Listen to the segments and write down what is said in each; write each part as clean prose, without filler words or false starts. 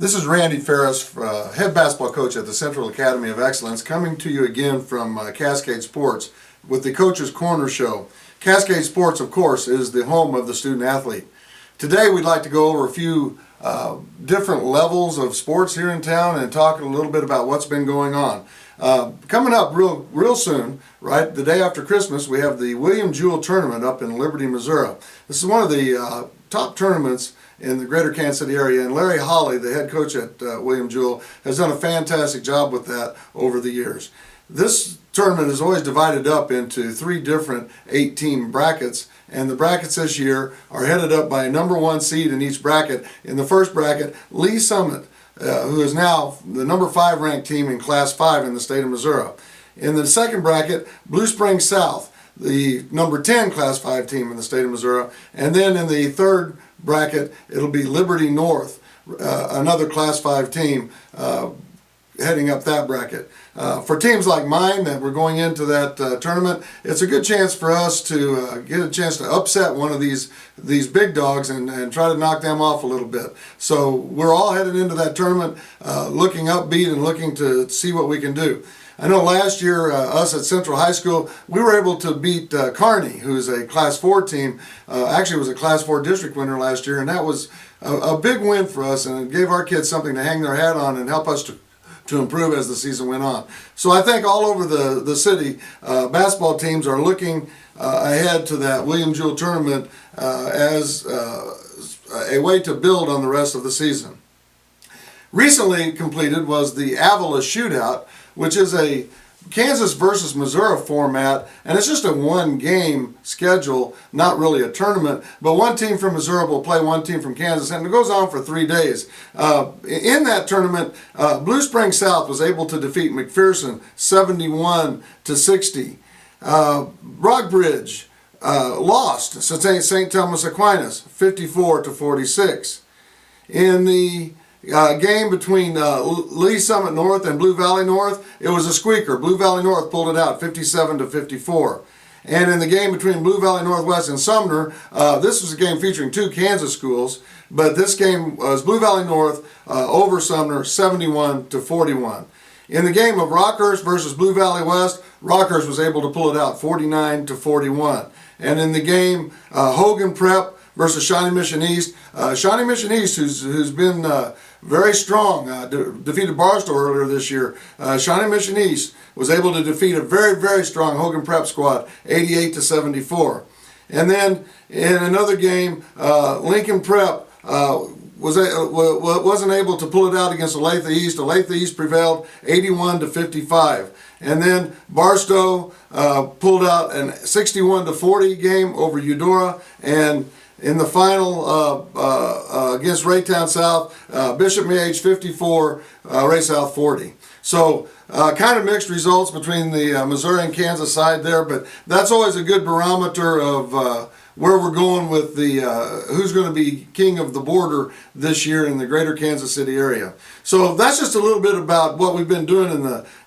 This is Randy Farris, head basketball coach at the Central Academy of Excellence, coming to you again from Cascade Sports with the Coach's Corner Show. Cascade Sports, of course, is the home of the student athlete. Today we'd like to go over a few different levels of sports here in town and talk a little bit about what's been going on. Coming up real soon, right, the day after Christmas, we have the William Jewell tournament up in Liberty, Missouri. This is one of the top tournaments in the greater Kansas City area, and Larry Holly, the head coach at William Jewell, has done a fantastic job with that over the years. This tournament is always divided up into 3 different 8-team brackets, and the brackets this year are headed up by a number 1 seed in each bracket. In the first bracket, Lee Summit, who is now the number 5 ranked team in Class 5 in the state of Missouri. In the second bracket, Blue Springs South, the number 10 Class 5 team in the state of Missouri. And then in the third bracket, it'll be Liberty North, another Class 5 team heading up that bracket. For teams like mine that we're going into that tournament, it's a good chance for us to get a chance to upset one of these big dogs and try to knock them off a little bit. So we're all headed into that tournament looking upbeat and looking to see what we can do. I know last year, us at Central High School, we were able to beat Kearney, who's a Class 4 team. Actually, was a Class 4 district winner last year, and that was a big win for us, and it gave our kids something to hang their hat on and help us to improve as the season went on. So I think all over the city, basketball teams are looking ahead to that William Jewell tournament as a way to build on the rest of the season. Recently completed was the Avila Shootout, which is a Kansas versus Missouri format, and it's just a 1-game schedule, not really a tournament, but one team from Missouri will play one team from Kansas, and it goes on for 3 days. In that tournament, Blue Springs South was able to defeat McPherson 71-60. Rockbridge lost to St. Thomas Aquinas 54-46. In the game between Lee Summit North and Blue Valley North, it was a squeaker. Blue Valley North pulled it out 57-54. And in the game between Blue Valley Northwest and Sumner, this was a game featuring 2 Kansas schools, but this game was Blue Valley North over Sumner 71-41. In the game of Rockhurst versus Blue Valley West, Rockhurst was able to pull it out 49-41. And in the game Hogan Prep versus Shawnee Mission East, who's been very strong, defeated Barstow earlier this year. Shawnee Mission East was able to defeat a very, very strong Hogan Prep squad, 88-74. And then in another game, Lincoln Prep wasn't able to pull it out against Olathe East. Olathe East prevailed 81-55. And then Barstow pulled out a 61-40 game over Eudora, and in the final against Raytown South, Bishop Miege 54, Ray South 40. So kind of mixed results between the Missouri and Kansas side there, but that's always a good barometer of where we're going with the who's going to be king of the border this year in the greater Kansas City area. So that's just a little bit about what we've been doing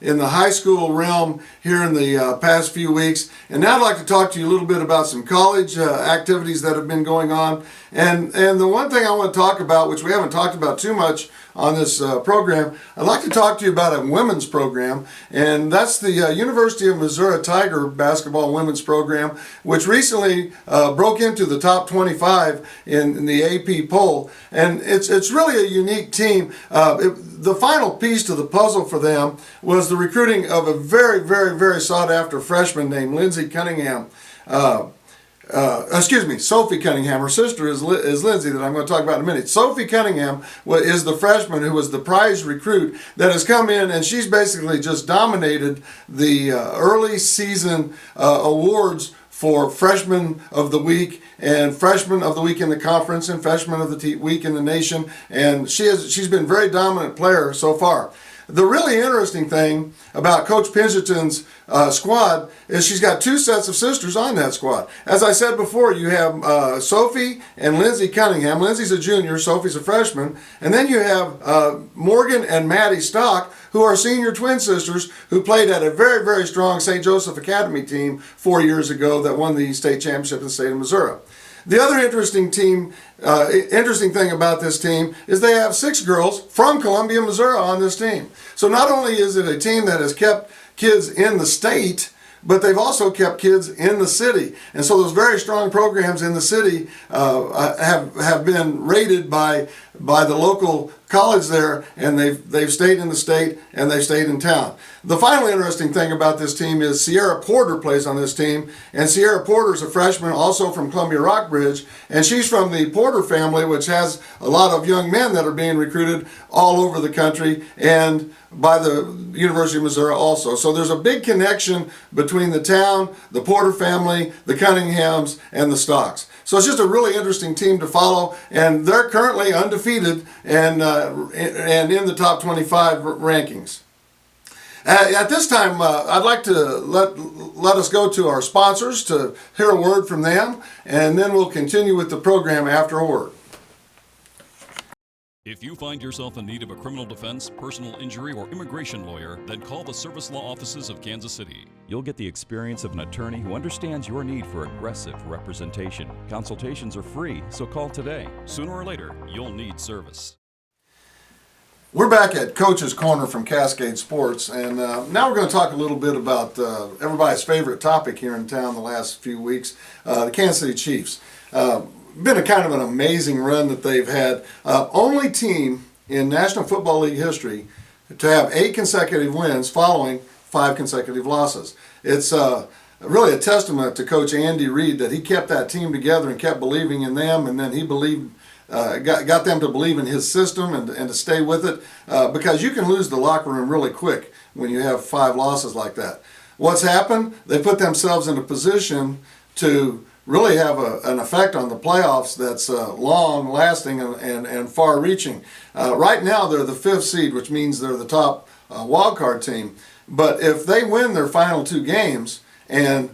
in the high school realm here in the past few weeks. And now I'd like to talk to you a little bit about some college activities that have been going on. And the one thing I want to talk about, which we haven't talked about too much on this program, I'd like to talk to you about a women's program, and that's the University of Missouri Tiger basketball women's program, which recently broke into the top 25 in the AP poll. And it's really a unique team. The final piece to the puzzle for them was the recruiting of a very, very, very sought-after freshman named Lindsay Cunningham. Sophie Cunningham. Her sister is Lindsay, that I'm going to talk about in a minute. Sophie Cunningham is the freshman who was the prize recruit that has come in, and she's basically just dominated the early season awards for Freshman of the Week and Freshman of the Week in the conference and Freshman of the Week in the nation, and she's been a very dominant player so far. The really interesting thing about Coach Pingerton's squad is she's got 2 sets of sisters on that squad. As I said before, you have Sophie and Lindsay Cunningham. Lindsay's a junior, Sophie's a freshman. And then you have Morgan and Maddie Stock, who are senior twin sisters who played at a very, very strong St. Joseph Academy team 4 years ago that won the state championship in the state of Missouri. The other interesting thing about this team is they have 6 girls from Columbia, Missouri on this team. So not only is it a team that has kept kids in the state, but they've also kept kids in the city. And so those very strong programs in the city have been rated by the local college there, and they've stayed in the state and they've stayed in town. The final interesting thing about this team is Sierra Porter plays on this team, and Sierra Porter is a freshman also from Columbia Rockbridge, and she's from the Porter family, which has a lot of young men that are being recruited all over the country and by the University of Missouri also. So there's a big connection between the town, the Porter family, the Cunninghams, and the Stocks. So it's just a really interesting team to follow, and they're currently undefeated and in the top 25 rankings. At this time, I'd like to let us go to our sponsors to hear a word from them, and then we'll continue with the program after a word. If you find yourself in need of a criminal defense, personal injury, or immigration lawyer, then call the Service Law Offices of Kansas City. You'll get the experience of an attorney who understands your need for aggressive representation. Consultations are free, so call today. Sooner or later, you'll need service. We're back at Coach's Corner from Cascade Sports, and now we're going to talk a little bit about everybody's favorite topic here in town the last few weeks, the Kansas City Chiefs. Been a kind of an amazing run that they've had. Only team in National Football League history to have 8 consecutive wins following 5 consecutive losses. It's really a testament to Coach Andy Reid that he kept that team together and kept believing in them, and then he got them to believe in his system and to stay with it, because you can lose the locker room really quick when you have 5 losses like that. What's happened? They put themselves in a position to really have an effect on the playoffs that's long-lasting and far-reaching. Right now they're the 5th seed, which means they're the top wildcard team. But if they win their final 2 games and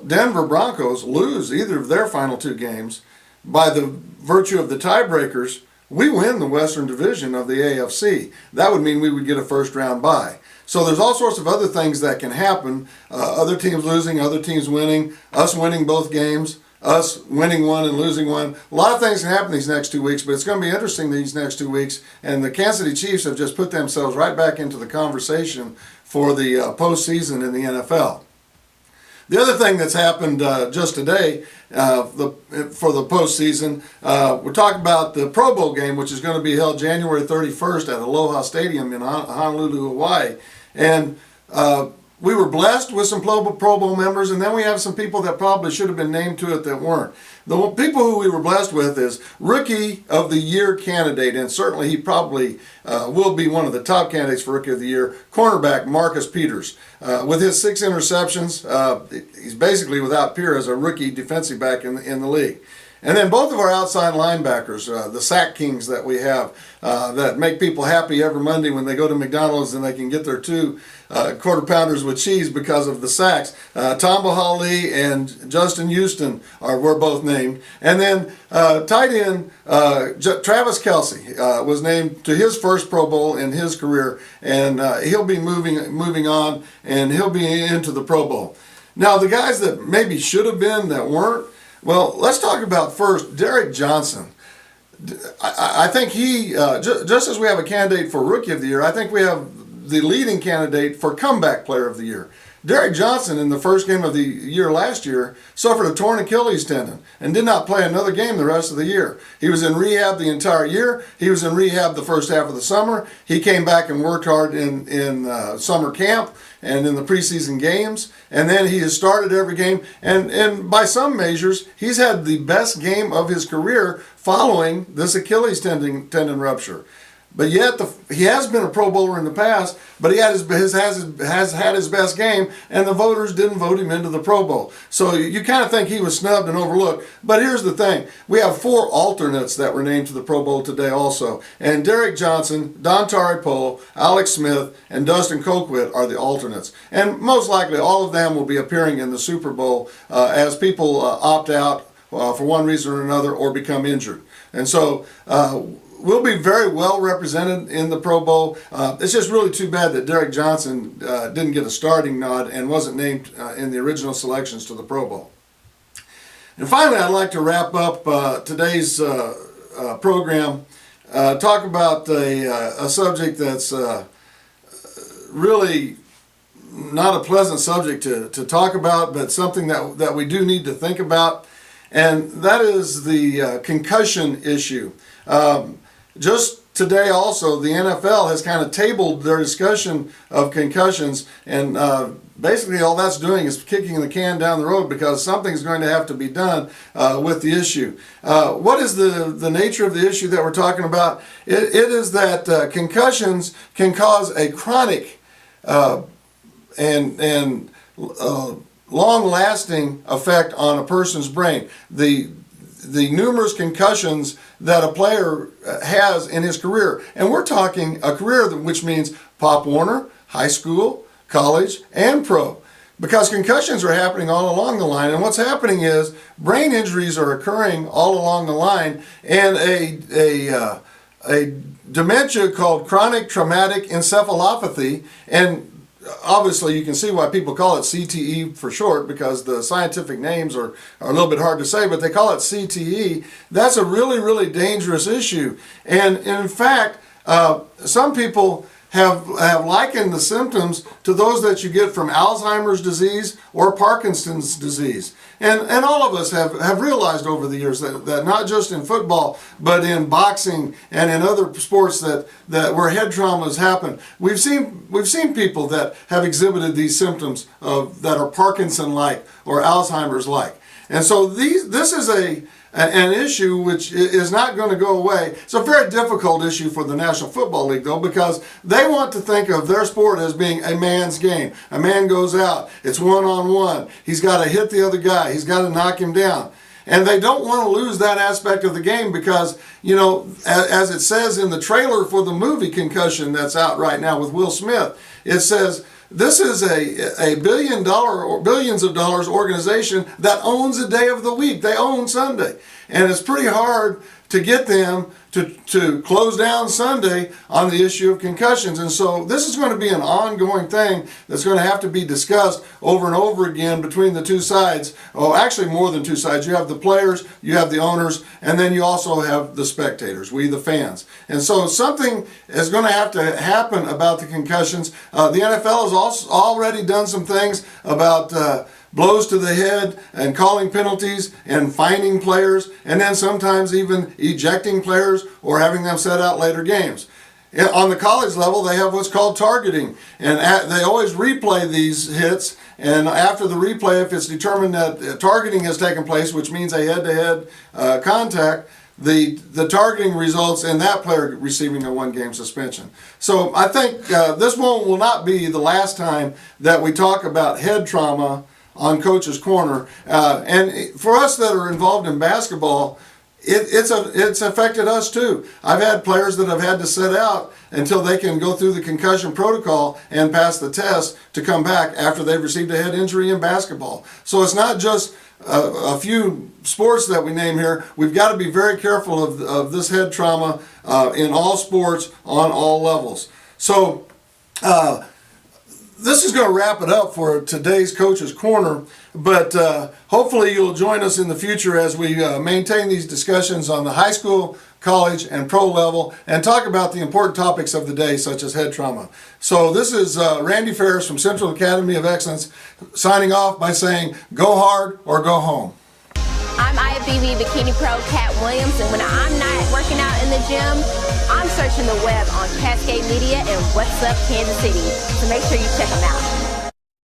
Denver Broncos lose either of their final 2 games, by the virtue of the tiebreakers, we win the Western Division of the AFC. That would mean we would get a first-round bye. So there's all sorts of other things that can happen. Other teams losing, other teams winning, us winning both games, us winning one and losing one. A lot of things can happen these next 2 weeks, but it's going to be interesting these next 2 weeks. And the Kansas City Chiefs have just put themselves right back into the conversation for the postseason in the NFL. The other thing that's happened just today for the postseason, we're talking about the Pro Bowl game, which is going to be held January 31st at Aloha Stadium in Honolulu, Hawaii. And we were blessed with some Pro Bowl members, and then we have some people that probably should have been named to it that weren't. The people who we were blessed with is Rookie of the Year candidate, and certainly he probably will be one of the top candidates for Rookie of the Year, cornerback Marcus Peters. With his 6 interceptions, he's basically without peer as a rookie defensive back in the league. And then both of our outside linebackers, the sack kings that we have, that make people happy every Monday when they go to McDonald's and they can get their 2 quarter pounders with cheese because of the sacks. Tamba Hali and Justin Houston were both named. And then tight end Travis Kelce was named to his first Pro Bowl in his career, and he'll be moving on, and he'll be into the Pro Bowl. Now the guys that maybe should have been that weren't, well, let's talk about first Derek Johnson. I think he, just as we have a candidate for Rookie of the Year, I think we have the leading candidate for Comeback Player of the Year. Derek Johnson, in the first game of the year last year, suffered a torn Achilles tendon and did not play another game the rest of the year. He was in rehab the entire year. He was in rehab the first half of the summer. He came back and worked hard in summer camp and in the preseason games. And then he has started every game. And by some measures, he's had the best game of his career following this Achilles tendon rupture. But yet he has been a Pro Bowler in the past, but he has had his best game, and the voters didn't vote him into the Pro Bowl. So you kind of think he was snubbed and overlooked. But here's the thing. We have 4 alternates that were named to the Pro Bowl today also. And Derek Johnson, Dontari Poe, Alex Smith, and Dustin Colquitt are the alternates. And most likely all of them will be appearing in the Super Bowl as people opt out for one reason or another or become injured. And so we'll be very well represented in the Pro Bowl. It's just really too bad that Derek Johnson didn't get a starting nod and wasn't named in the original selections to the Pro Bowl. And finally, I'd like to wrap up today's program, talk about a subject that's really not a pleasant subject to talk about, but something that we do need to think about, and that is the concussion issue. Just today also, the NFL has kind of tabled their discussion of concussions, and basically all that's doing is kicking the can down the road because something's going to have to be done with the issue. What is the nature of the issue that we're talking about? It is that concussions can cause a chronic and long-lasting effect on a person's brain. The numerous concussions that a player has in his career, and we're talking a career which means Pop Warner, high school, college, and pro, because concussions are happening all along the line. And what's happening is brain injuries are occurring all along the line, and a dementia called chronic traumatic encephalopathy, and obviously you can see why people call it CTE for short, because the scientific names are a little bit hard to say, but they call it CTE. That's a really, really dangerous issue. And in fact, some people have likened the symptoms to those that you get from Alzheimer's disease or Parkinson's disease. And all of us have realized over the years that not just in football, but in boxing and in other sports that where head traumas happen, we've seen people that have exhibited these symptoms that are Parkinson-like or Alzheimer's-like. And so this is an issue which is not going to go away. It's a very difficult issue for the National Football League, though, because they want to think of their sport as being a man's game. A man goes out, it's one-on-one. He's got to hit the other guy. He's got to knock him down. And they don't want to lose that aspect of the game because, you know, as it says in the trailer for the movie Concussion that's out right now with Will Smith, it says, this is a billions of dollars organization that owns a day of the week. They own Sunday. And it's pretty hard to get them to close down Sunday on the issue of concussions. And so this is going to be an ongoing thing that's going to have to be discussed over and over again between the two sides. Oh, actually more than two sides. You have the players, you have the owners, and then you also have the spectators, we the fans. And so something is going to have to happen about the concussions. The NFL has also already done some things about blows to the head and calling penalties and fining players, and then sometimes even ejecting players or having them set out later games. On the college level, they have what's called targeting, and they always replay these hits, and after the replay, if it's determined that targeting has taken place, which means a head-to-head contact, the targeting results in that player receiving a one-game suspension. So I think this will not be the last time that we talk about head trauma on Coach's Corner. And for us that are involved in basketball, it's affected us too. I've had players that have had to sit out until they can go through the concussion protocol and pass the test to come back after they've received a head injury in basketball. So it's not just a few sports that we name here. We've got to be very careful of this head trauma in all sports on all levels. So this is going to wrap it up for today's Coach's Corner, but hopefully you'll join us in the future as we maintain these discussions on the high school, college, and pro level and talk about the important topics of the day, such as head trauma. So this is Randy Farris from Central Academy of Excellence signing off by saying, go hard or go home. I'm IFBB Bikini Pro Cat Williams, and when I'm not working out in the gym, I'm searching the web on Cascade Media and What's Up Kansas City. So make sure you check them out.